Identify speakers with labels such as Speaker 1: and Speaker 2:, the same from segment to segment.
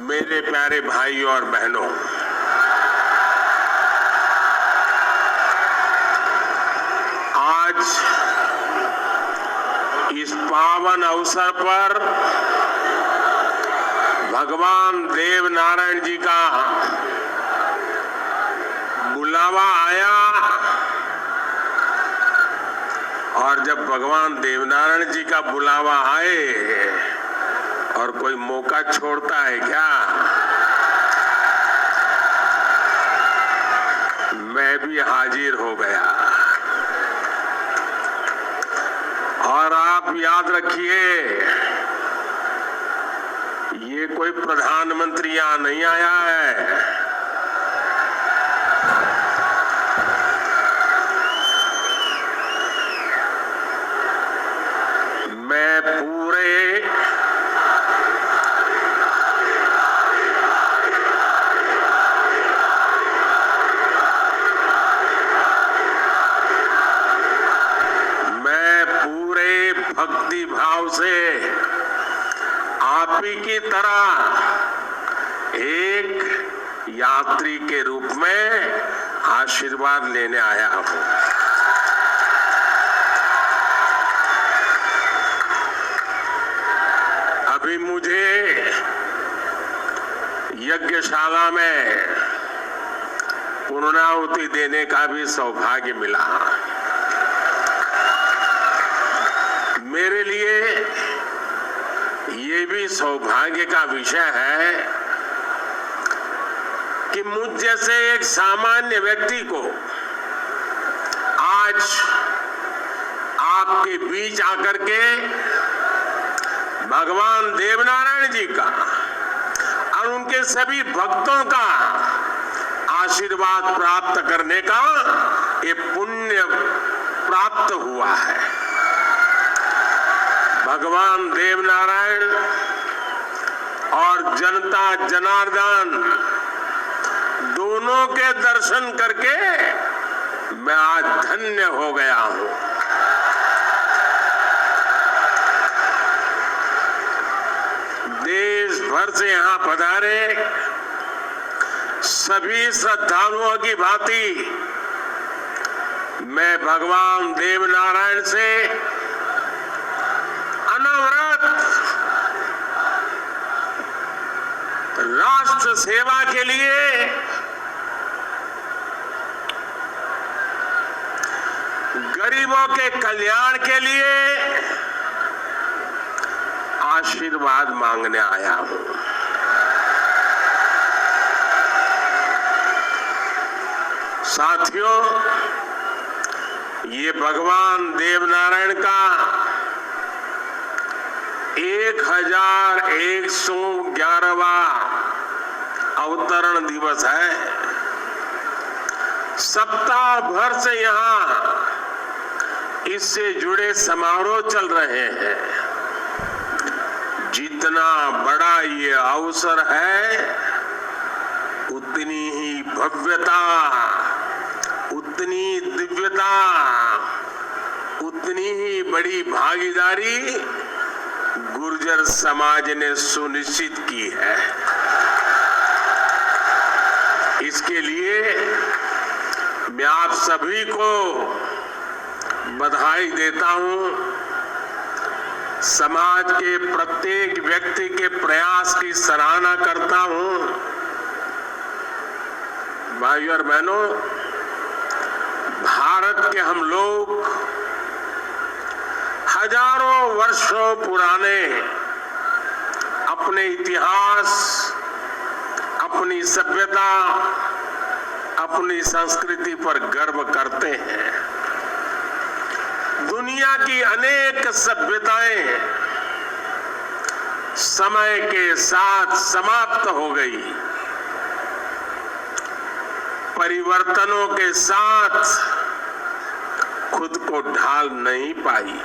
Speaker 1: मेरे प्यारे भाइयों और बहनों, आज इस पावन अवसर पर भगवान देव नारायण जी का बुलावा आया और जब भगवान देवनारायण जी का बुलावा आए और कोई मौका छोड़ता है क्या? मैं भी हाजिर हो गया। और आप याद रखिए, ये कोई प्रधानमंत्री यहां नहीं आया है। मैं पूरे भक्ति भाव से आप ही की तरह एक यात्री के रूप में आशीर्वाद लेने आया हूं। अभी मुझे यज्ञशाला में पूर्णाहुति देने का भी सौभाग्य मिला। मेरे लिए ये भी सौभाग्य का विषय है कि मुझ जैसे एक सामान्य व्यक्ति को आज आपके बीच आकर के भगवान देवनारायण जी का और उनके सभी भक्तों का आशीर्वाद प्राप्त करने का ये पुण्य प्राप्त हुआ है। भगवान देवनारायण और जनता जनार्दन दोनों के दर्शन करके मैं आज धन्य हो गया हूं। देश भर से यहाँ पधारे सभी श्रद्धालुओं की भांति मैं भगवान देवनारायण से अनवरत राष्ट्र सेवा के लिए गरीबों के कल्याण के लिए आशीर्वाद मांगने आया हूं। साथियों, ये भगवान देवनारायण का 1111वां अवतरण दिवस है। सप्ताह भर से यहाँ इससे जुड़े समारोह चल रहे हैं। जितना बड़ा ये अवसर है, उतनी ही भव्यता, उतनी दिव्यता, उतनी ही बड़ी भागीदारी गुर्जर समाज ने सुनिश्चित की है। इसके लिए मैं आप सभी को बधाई देता हूं। समाज के प्रत्येक व्यक्ति के प्रयास की सराहना करता हूं। भाइयों और बहनों, भारत के हम लोग हजारों वर्षों पुराने अपने इतिहास, अपनी सभ्यता, अपनी संस्कृति पर गर्व करते हैं। दुनिया की अनेक सभ्यताएं समय के साथ समाप्त हो गई। परिवर्तनों के साथ खुद को ढाल नहीं पाई।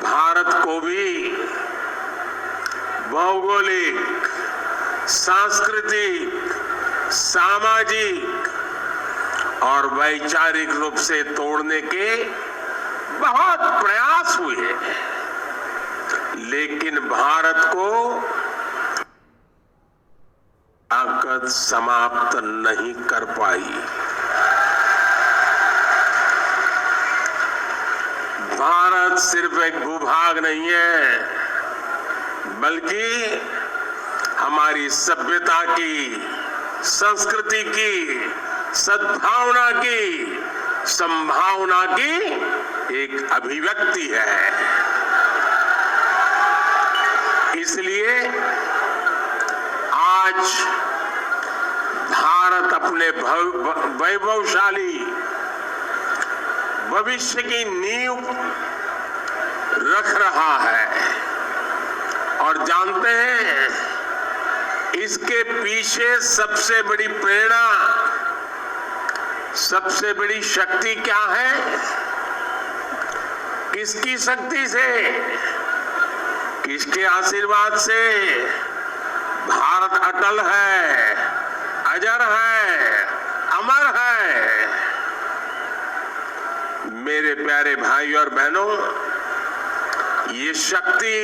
Speaker 1: भारत को भी भौगोलिक, सांस्कृतिक, सामाजिक और वैचारिक रूप से तोड़ने के बहुत प्रयास हुए, लेकिन भारत को ताकत समाप्त नहीं कर पाई। भारत सिर्फ एक भूभाग नहीं है, बल्कि हमारी सभ्यता की, संस्कृति की, सद्भावना की, संभावना की एक अभिव्यक्ति है। इसलिए आज भारत अपने वैभवशाली भविष्य की नींव रख रहा है और जानते हैं इसके पीछे सबसे बड़ी प्रेरणा, सबसे बड़ी शक्ति क्या है? किसकी शक्ति से, किसके आशीर्वाद से भारत अटल है, अजर है, अमर है। मेरे प्यारे भाई और बहनों, ये शक्ति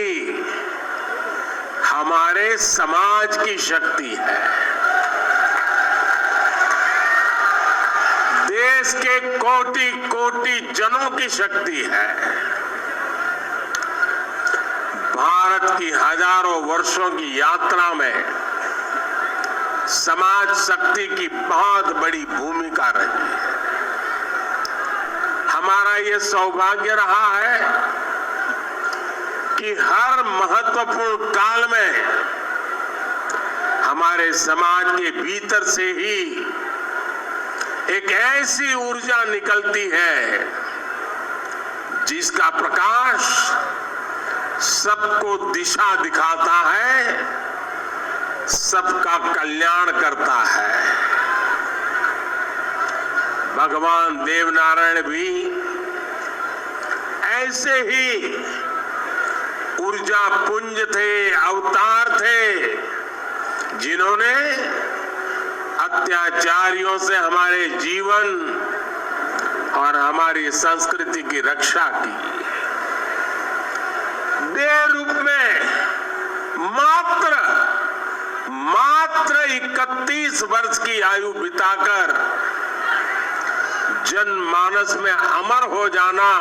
Speaker 1: हमारे समाज की शक्ति है। देश के कोटि कोटि जनों की शक्ति है। भारत की हजारों वर्षों की यात्रा में समाज शक्ति की बहुत बड़ी भूमिका रही है। हमारा ये सौभाग्य रहा है कि हर महत्वपूर्ण काल में हमारे समाज के भीतर से ही एक ऐसी ऊर्जा निकलती है जिसका प्रकाश सबको दिशा दिखाता है, सबका कल्याण करता है। भगवान देवनारायण भी ऐसे ही ऊर्जा पुंज थे, अवतार थे, जिन्होंने अत्याचारियों से हमारे जीवन और हमारी संस्कृति की रक्षा की। देह रूप में मात्र 31 वर्ष की आयु बिताकर जनमानस में अमर हो जाना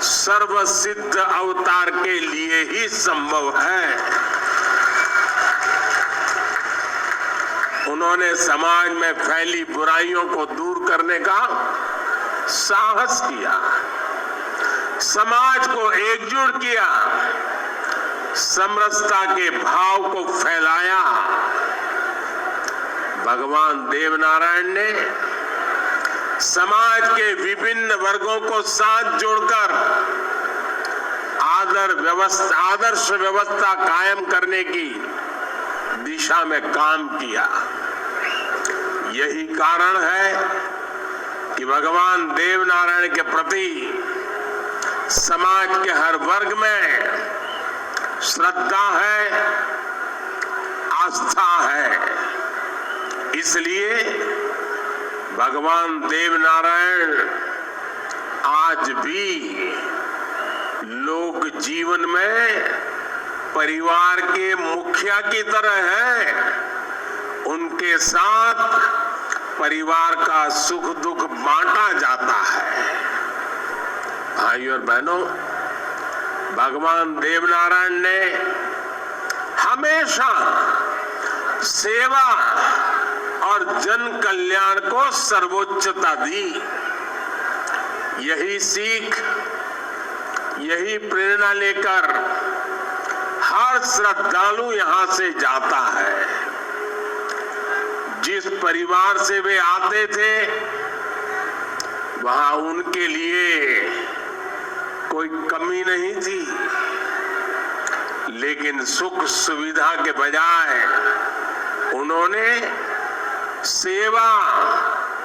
Speaker 1: सर्वसिद्ध अवतार के लिए ही संभव है। उन्होंने समाज में फैली बुराइयों को दूर करने का साहस किया, समाज को एकजुट किया, समरसता के भाव को फैलाया। भगवान देवनारायण ने समाज के विभिन्न वर्गों को साथ जोड़कर आदर्श व्यवस्था कायम करने की दिशा में काम किया। यही कारण है कि भगवान देवनारायण के प्रति समाज के हर वर्ग में श्रद्धा है, आस्था है। इसलिए भगवान देवनारायण आज भी लोक जीवन में परिवार के मुखिया की तरह है। उनके साथ परिवार का सुख दुख बांटा जाता है। भाई और बहनों, भगवान देवनारायण ने हमेशा सेवा और जन कल्याण को सर्वोच्चता दी। यही सीख, यही प्रेरणा लेकर हर श्रद्धालु यहां से जाता है। जिस परिवार से वे आते थे वहां उनके लिए कोई कमी नहीं थी, लेकिन सुख सुविधा के बजाय उन्होंने सेवा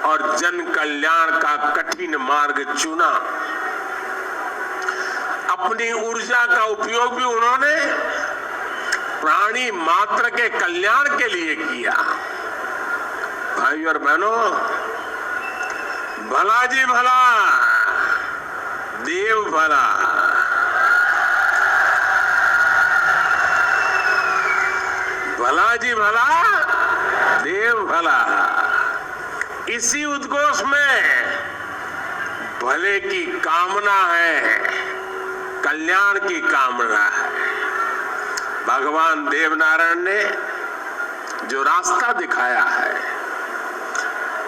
Speaker 1: और जन कल्याण का कठिन मार्ग चुना। अपनी ऊर्जा का उपयोग भी उन्होंने प्राणी मात्र के कल्याण के लिए किया। भाई और बहनों, भला जी भला, देव भला। भला जी भला, देव भला। इसी उद्घोष में भले की कामना है, कल्याण की कामना है। भगवान देवनारायण ने जो रास्ता दिखाया है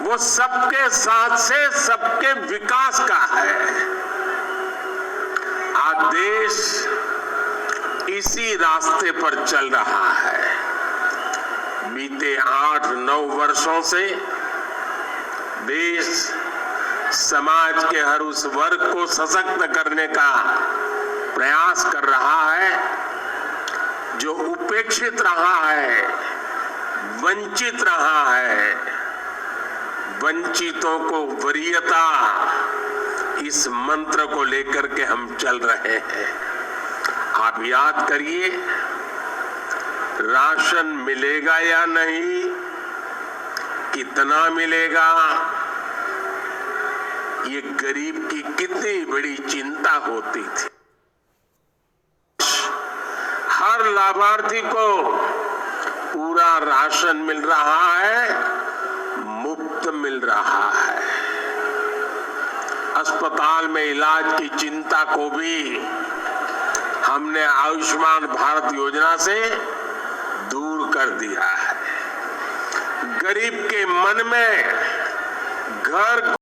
Speaker 1: वो सबके साथ से सबके विकास का है। आज देश इसी रास्ते पर चल रहा है। बीते 8-9 वर्षों से देश समाज के हर उस वर्ग को सशक्त करने का प्रयास कर रहा है जो उपेक्षित रहा है, वंचित रहा है। वंचितों को वरीयता, इस मंत्र को लेकर के हम चल रहे हैं। आप याद करिए, राशन मिलेगा या नहीं, कितना मिलेगा, ये गरीब की कितनी बड़ी चिंता होती थी। हर लाभार्थी को पूरा राशन मिल रहा है, मुफ्त मिल रहा है। अस्पताल में इलाज की चिंता को भी हमने आयुष्मान भारत योजना से दूर कर दिया है। गरीब के मन में घर